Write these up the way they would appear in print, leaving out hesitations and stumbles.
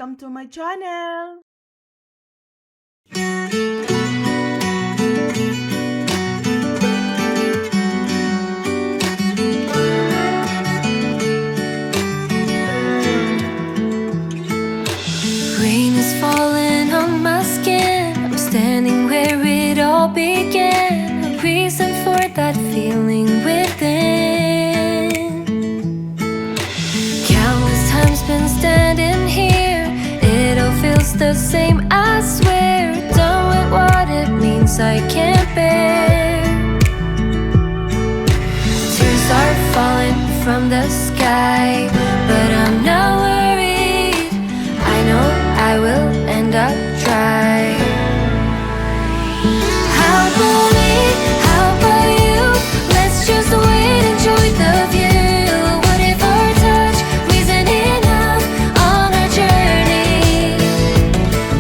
welcome to my channel! Rain is falling on my skin. I'm standing where it all began. A reason for that feeling within. Countless times been standing here. It all feels the same, I swear. Done with what it means I can't bear. Tears are falling from the sky, but I'm not worried. I know I will end up dry. How about me? How about you? Let's just wait, enjoy the view. What if our touch isn't enough on our journey?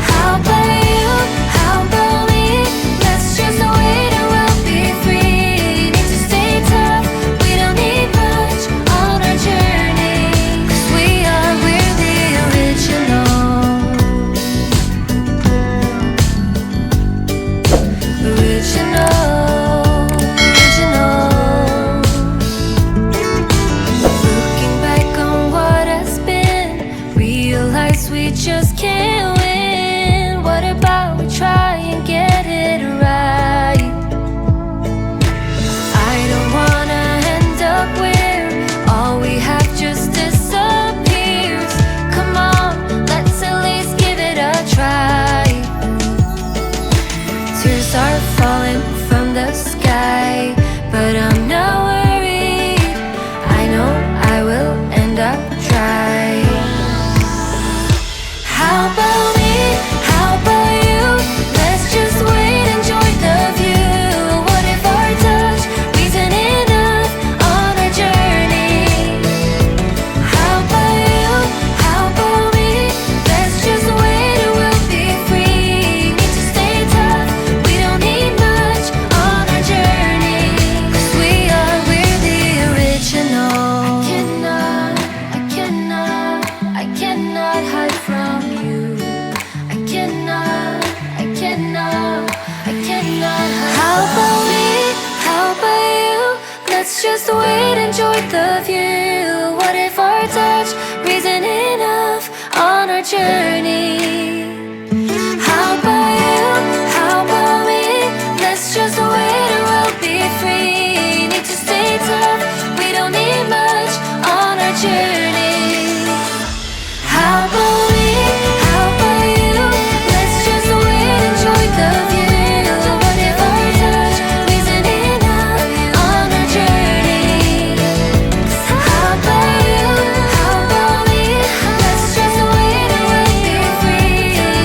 How about you? How about me? Let's just wait and we'll be free. Need to stay tough, we don't need much on our journey. 'Cause we're the original. Looking back on what has been, realize we just can't win. What about we try and get it right? I don't wanna end up where all we have just disappears. Come on, let's at least give it a try. Tears are falling from the sky, but I'm not worried. I know I will end up dry. How about me? How about you? Let's just wait, enjoy the view. What if our touch isn't enough on our journey? How about you? How about me? Let's just wait and we'll be free. Need to stay tough, we don't need much on our journey. 'Cause we're the original. I cannot hide from you. I cannot hide. How about me? How about you? Let's just wait, enjoy the view. What if our touch isn't enough on our journey? How about you? How about me? Let's just wait and we'll be free. Need to stay tough, we don't need much on our journey. How about me? How about you? Let's just wait, enjoy the view. What if our touch isn't enough on our journey? How about you? How about me? Let's just wait and we'll be free.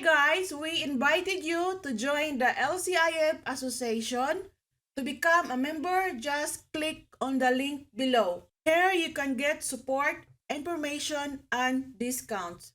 guys, we invited you to join the LCIF Association. To become a member, just click on the link below. Here you can get support, information, and discounts.